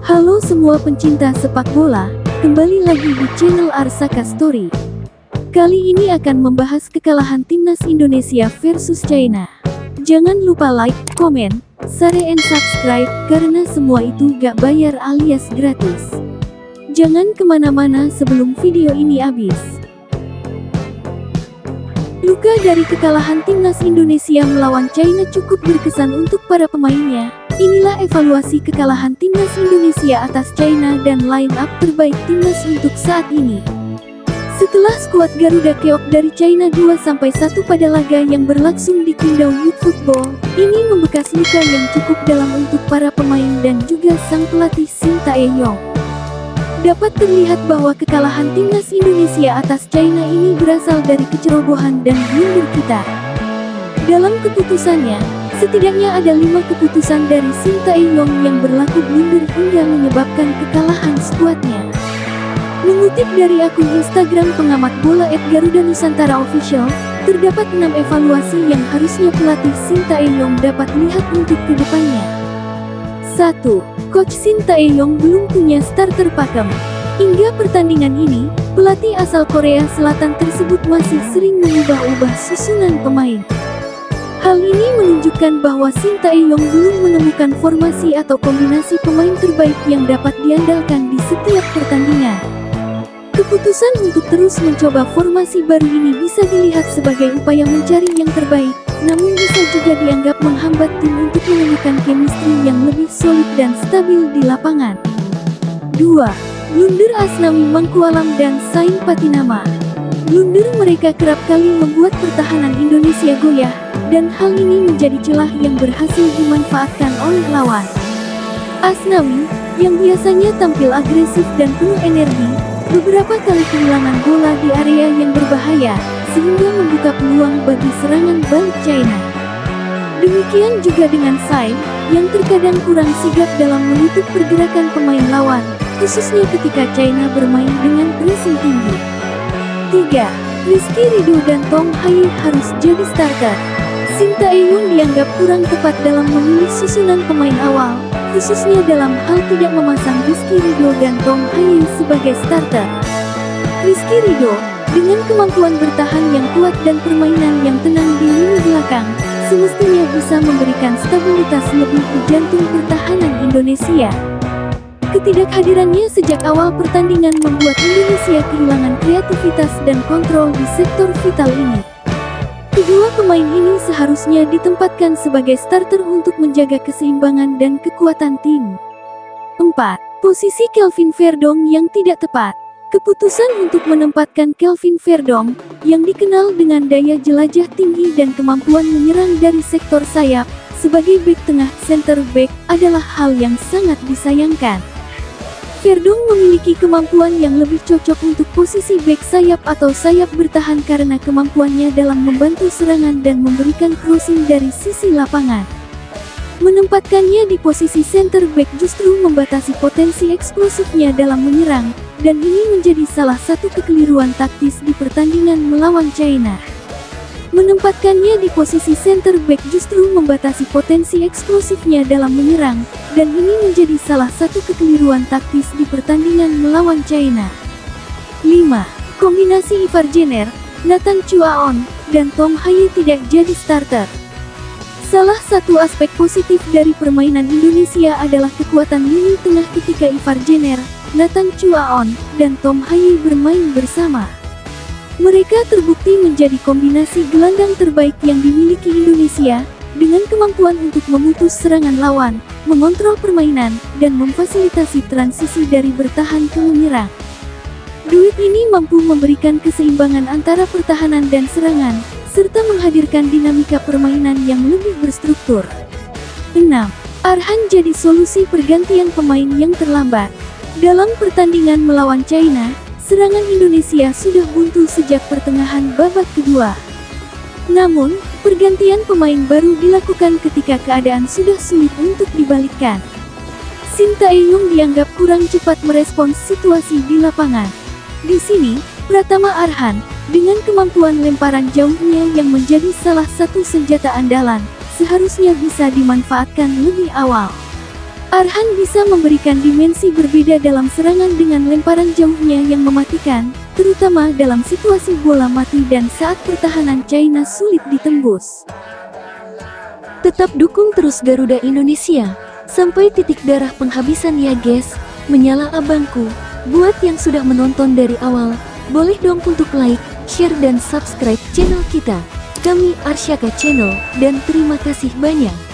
Halo semua pencinta sepak bola, kembali lagi di channel Arsaka Story. Kali ini akan membahas kekalahan timnas Indonesia versus China. Jangan lupa like, komen, share and subscribe, karena semua itu gak bayar alias gratis. Jangan kemana-mana sebelum video ini habis. Luka dari kekalahan timnas Indonesia melawan China cukup berkesan untuk para pemainnya. Inilah evaluasi kekalahan timnas Indonesia atas China dan line up terbaik timnas untuk saat ini. Setelah skuad Garuda keok dari China 2-1 pada laga yang berlangsung di Qingdao Youth Football, ini membekas luka yang cukup dalam untuk para pemain dan juga sang pelatih Shin Tae-yong. Dapat terlihat bahwa kekalahan timnas Indonesia atas China ini berasal dari kecerobohan dan blunder kita. Dalam keputusannya, setidaknya ada 5 keputusan dari Shin Tae-yong yang berlaku blunder hingga menyebabkan kekalahan skuadnya. Mengutip dari akun Instagram pengamat bola @garudanusantara_official, terdapat 6 evaluasi yang harusnya pelatih Shin Tae-yong dapat lihat untuk kedepannya. 1. Coach Shin Tae-yong belum punya starter pakem. Hingga pertandingan ini, pelatih asal Korea Selatan tersebut masih sering mengubah-ubah susunan pemain. Hal ini menunjukkan bahwa Shin Tae-yong belum menemukan formasi atau kombinasi pemain terbaik yang dapat diandalkan di setiap pertandingan. Keputusan untuk terus mencoba formasi baru ini bisa dilihat sebagai upaya mencari yang terbaik, namun bisa juga dianggap menghambat tim untuk menemukan chemistry yang lebih solid dan stabil di lapangan. 2. Blunder Asnawi Mangkualam dan Sain Patinama. Blunder mereka kerap kali membuat pertahanan Indonesia goyah, dan hal ini menjadi celah yang berhasil dimanfaatkan oleh lawan. Asnawi, yang biasanya tampil agresif dan penuh energi, beberapa kali kehilangan bola di area yang berbahaya, sehingga membuka peluang bagi serangan balik China. Demikian juga dengan Sain, yang terkadang kurang sigap dalam menutup pergerakan pemain lawan, khususnya ketika China bermain dengan pressing tinggi. 3. Rizky Ridho dan Tong Hye harus jadi starter. Shin Tae-yong dianggap kurang tepat dalam memilih susunan pemain awal, khususnya dalam hal tidak memasang Rizky Ridho dan Tong Hye sebagai starter. Rizky Ridho, dengan kemampuan bertahan yang kuat dan permainan yang tenang di lini belakang, semestinya bisa memberikan stabilitas lebih di jantung pertahanan Indonesia. Ketidakhadirannya sejak awal pertandingan membuat Indonesia kehilangan kreativitas dan kontrol di sektor vital ini. Kedua pemain ini seharusnya ditempatkan sebagai starter untuk menjaga keseimbangan dan kekuatan tim. 4. Posisi Kelvin Verdong yang tidak tepat. Keputusan untuk menempatkan Kelvin Verdong, yang dikenal dengan daya jelajah tinggi dan kemampuan menyerang dari sektor sayap, sebagai bek tengah center back, adalah hal yang sangat disayangkan. Verdong memiliki kemampuan yang lebih cocok untuk posisi bek sayap atau sayap bertahan karena kemampuannya dalam membantu serangan dan memberikan crossing dari sisi lapangan. Menempatkannya di posisi center back justru membatasi potensi eksplosifnya dalam menyerang, dan ini menjadi salah satu kekeliruan taktis di pertandingan melawan China. Menempatkannya di posisi center back justru membatasi potensi eksplosifnya dalam menyerang, dan ini menjadi salah satu kekeliruan taktis di pertandingan melawan China. 5. Kombinasi Ivar Jenner, Nathan Chuaon, dan Tong Hye tidak jadi starter. Salah satu aspek positif dari permainan Indonesia adalah kekuatan lini tengah ketika Ivar Jenner, Nathan Chuaon, dan Tong Hye bermain bersama. Mereka terbukti menjadi kombinasi gelandang terbaik yang dimiliki Indonesia, dengan kemampuan untuk memutus serangan lawan, mengontrol permainan, dan memfasilitasi transisi dari bertahan ke menyerang. Duet ini mampu memberikan keseimbangan antara pertahanan dan serangan, serta menghadirkan dinamika permainan yang lebih berstruktur. 6. Arhan jadi solusi pergantian pemain yang terlambat. Dalam pertandingan melawan China, serangan Indonesia sudah buntu sejak pertengahan babak kedua. Namun, pergantian pemain baru dilakukan ketika keadaan sudah sulit untuk dibalikkan. Shin Tae-yong dianggap kurang cepat merespons situasi di lapangan. Di sini, Pratama Arhan, dengan kemampuan lemparan jauhnya yang menjadi salah satu senjata andalan, seharusnya bisa dimanfaatkan lebih awal. Arhan bisa memberikan dimensi berbeda dalam serangan dengan lemparan jauhnya yang mematikan, terutama dalam situasi bola mati dan saat pertahanan China sulit ditembus. Tetap dukung terus Garuda Indonesia, sampai titik darah penghabisan ya guys, menyala abangku. Buat yang sudah menonton dari awal, boleh dong untuk like, share dan subscribe channel kita. Kami Arsyaka Channel, dan terima kasih banyak.